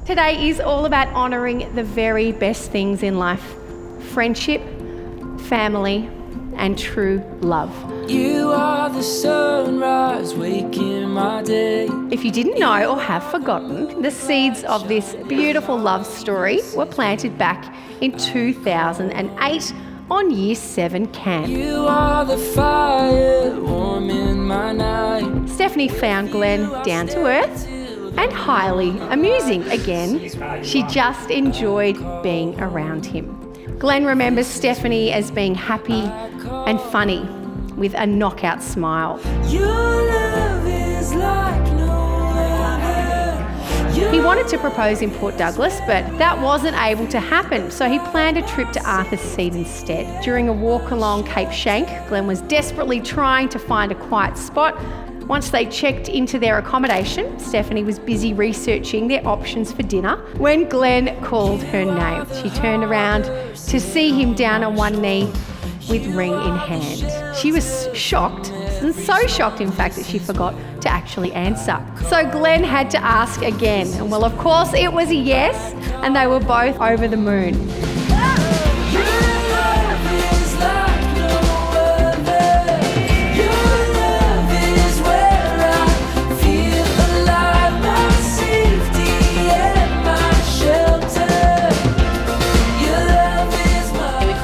Today is all about honouring the very best things in life: friendship, family, and true love. You are the sunrise waking my day. If you didn't know or have forgotten, the seeds of this beautiful love story were planted back in 2008 on Year 7 camp. You are the fire warm in my night. Stephanie found Glen down to earth and highly amusing. Again, she just enjoyed being around him. Glen remembers Stephanie as being happy and funny with a knockout smile. Your love is like no other. He wanted to propose in Port Douglas, but that wasn't able to happen, so he planned a trip to Arthur's Seat instead. During a walk along Cape Schanck, Glen was desperately trying to find a quiet spot. Once they checked into their accommodation, Stephanie was busy researching their options for dinner when Glen called her name. She turned around to see him down on one knee with ring in hand. She was shocked, and so shocked in fact that she forgot to actually answer. So Glen had to ask again, and well, of course it was a yes, and they were both over the moon.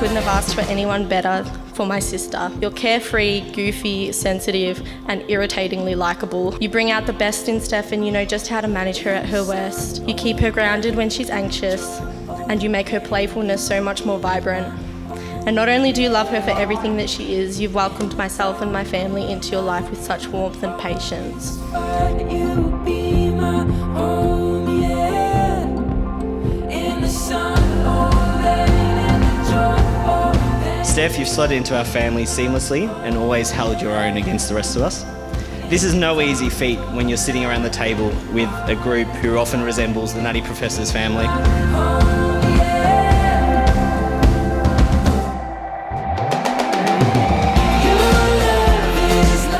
Couldn't have asked for anyone better for my sister. You're carefree, goofy, sensitive, and irritatingly likeable. You bring out the best in Steph and you know just how to manage her at her worst. You keep her grounded when she's anxious, and you make her playfulness so much more vibrant. And not only do you love her for everything that she is, you've welcomed myself and my family into your life with such warmth and patience. You be my home, yeah. In the sun or rain, in the joy. Steph, you've slotted into our family seamlessly and always held your own against the rest of us. This is no easy feat when you're sitting around the table with a group who often resembles the Nutty Professor's family.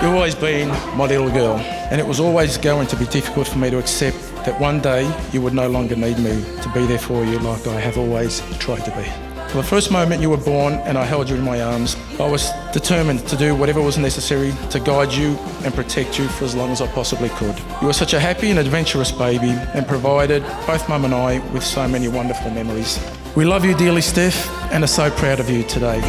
You've always been my little girl, and it was always going to be difficult for me to accept that one day you would no longer need me to be there for you like I have always tried to be. From the first moment you were born and I held you in my arms, I was determined to do whatever was necessary to guide you and protect you for as long as I possibly could. You were such a happy and adventurous baby and provided both Mum and I with so many wonderful memories. We love you dearly, Steph, and are so proud of you today.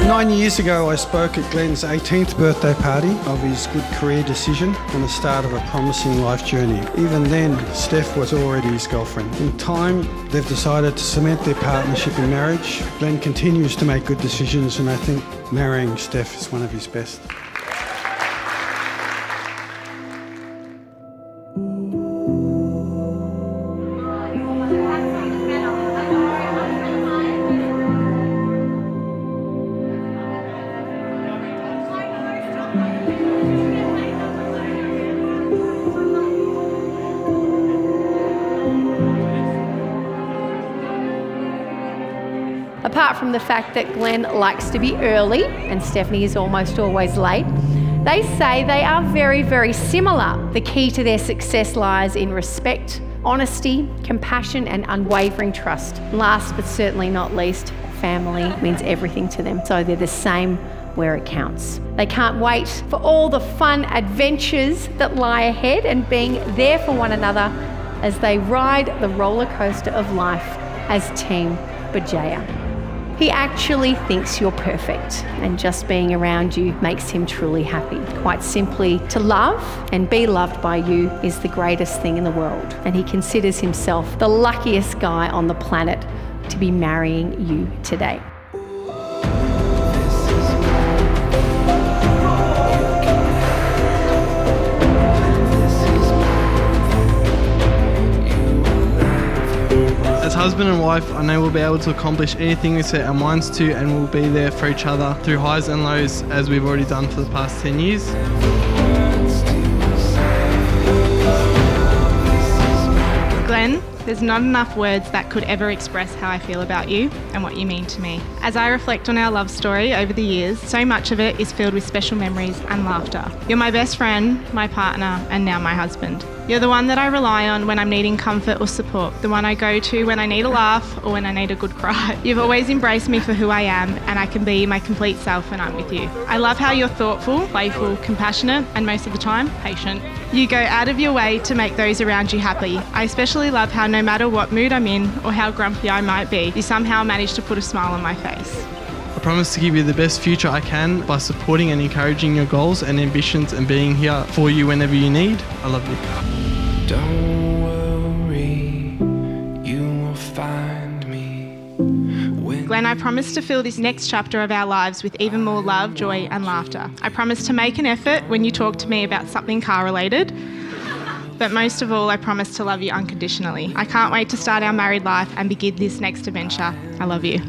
9 years ago, I spoke at Glen's 18th birthday party of his good career decision and the start of a promising life journey. Even then, Steph was already his girlfriend. In time, they've decided to cement their partnership in marriage. Glen continues to make good decisions, and I think marrying Steph is one of his best. Apart from the fact that Glen likes to be early and Stephanie is almost always late, they say they are very, very similar. The key to their success lies in respect, honesty, compassion, and unwavering trust. Last but certainly not least, family means everything to them, so they're the same where it counts. They can't wait for all the fun adventures that lie ahead and being there for one another as they ride the roller coaster of life as Team Bajaya. He actually thinks you're perfect, and just being around you makes him truly happy. Quite simply, to love and be loved by you is the greatest thing in the world, and he considers himself the luckiest guy on the planet to be marrying you today. As husband and wife, I know we'll be able to accomplish anything we set our minds to, and we'll be there for each other through highs and lows as we've already done for the past 10 years. Glen, There's not enough words that could ever express how I feel about you and what you mean to me. As I reflect on our love story over the years, so much of it is filled with special memories and laughter. You're my best friend, my partner, and now my husband. You're the one that I rely on when I'm needing comfort or support, the one I go to when I need a laugh or when I need a good cry. You've always embraced me for who I am, and I can be my complete self when I'm with you. I love how you're thoughtful, playful, compassionate, and most of the time, patient. You go out of your way to make those around you happy. I especially love how no matter what mood I'm in or how grumpy I might be, you somehow manage to put a smile on my face. I promise to give you the best future I can by supporting and encouraging your goals and ambitions and being here for you whenever you need. I love you. Don't worry, you will find me. Glen, I promise to fill this next chapter of our lives with even more love, joy and laughter. I promise to make an effort when you talk to me about something car-related. But most of all, I promise to love you unconditionally. I can't wait to start our married life and begin this next adventure. I love you.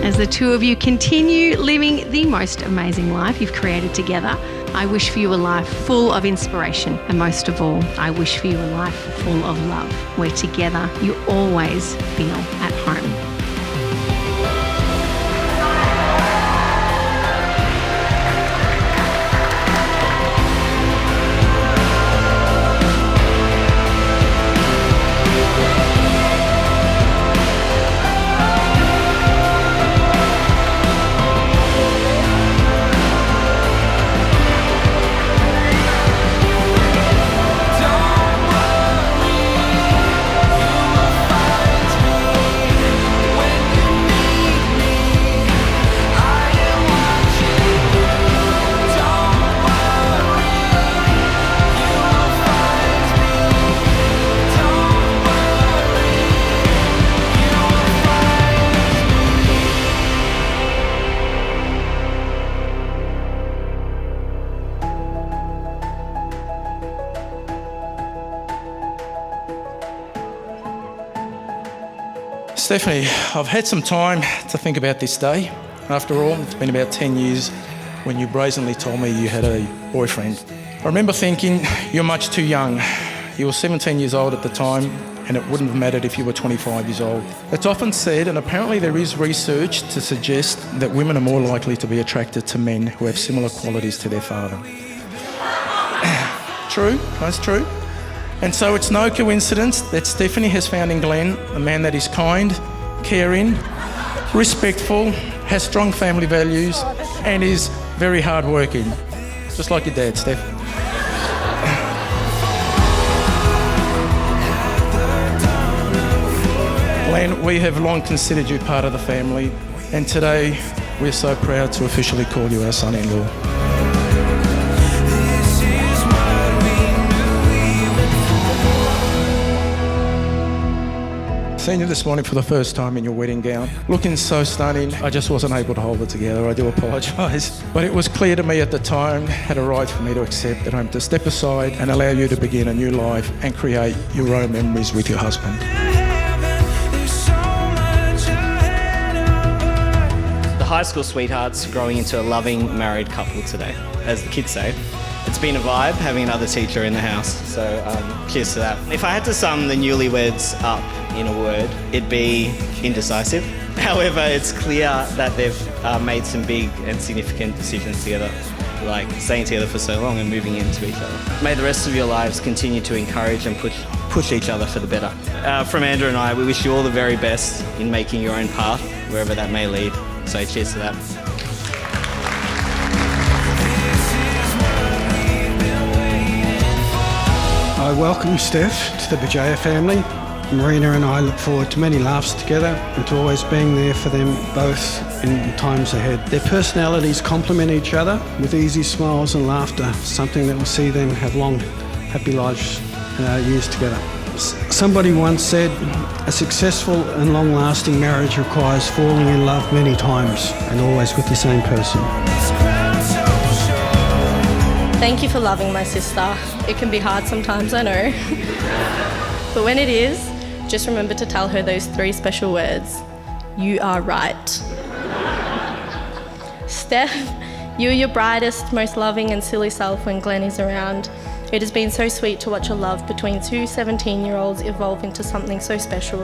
As the two of you continue living the most amazing life you've created together, I wish for you a life full of inspiration. And most of all, I wish for you a life full of love, where together you always feel at home. Stephanie, I've had some time to think about this day. After all, it's been about 10 years when you brazenly told me you had a boyfriend. I remember thinking, you're much too young. You were 17 years old at the time, and it wouldn't have mattered if you were 25 years old. It's often said, and apparently there is research to suggest that women are more likely to be attracted to men who have similar qualities to their father. True, that's true. And so it's no coincidence that Stephanie has found in Glen a man that is kind, caring, respectful, has strong family values, and is very hardworking. Just like your dad, Steph. Glen, we have long considered you part of the family, and today we're so proud to officially call you our son-in-law. Seen you this morning for the first time in your wedding gown, looking so stunning. I just wasn't able to hold it together. I do apologise. But it was clear to me at the time, had a right for me to accept that I'm to step aside and allow you to begin a new life and create your own memories with your husband. The high school sweethearts growing into a loving married couple today, as the kids say. It's been a vibe having another teacher in the house, so cheers to that. If I had to sum the newlyweds up in a word, it'd be indecisive. However, it's clear that they've made some big and significant decisions together, like staying together for so long and moving into each other. May the rest of your lives continue to encourage and push each other for the better. From Andrew and I, we wish you all the very best in making your own path, wherever that may lead. So cheers to that. I welcome Steph to the Bajaya family. Marina and I look forward to many laughs together and to always being there for them both in times ahead. Their personalities complement each other with easy smiles and laughter, something that will see them have long, happy lives years together. Somebody once said, a successful and long-lasting marriage requires falling in love many times and always with the same person. Thank you for loving my sister. It can be hard sometimes, I know. But when it is, just remember to tell her those 3 special words. You are right. Steph, You are your brightest, most loving and silly self when Glen is around. It has been so sweet to watch your love between two 17-year-olds evolve into something so special.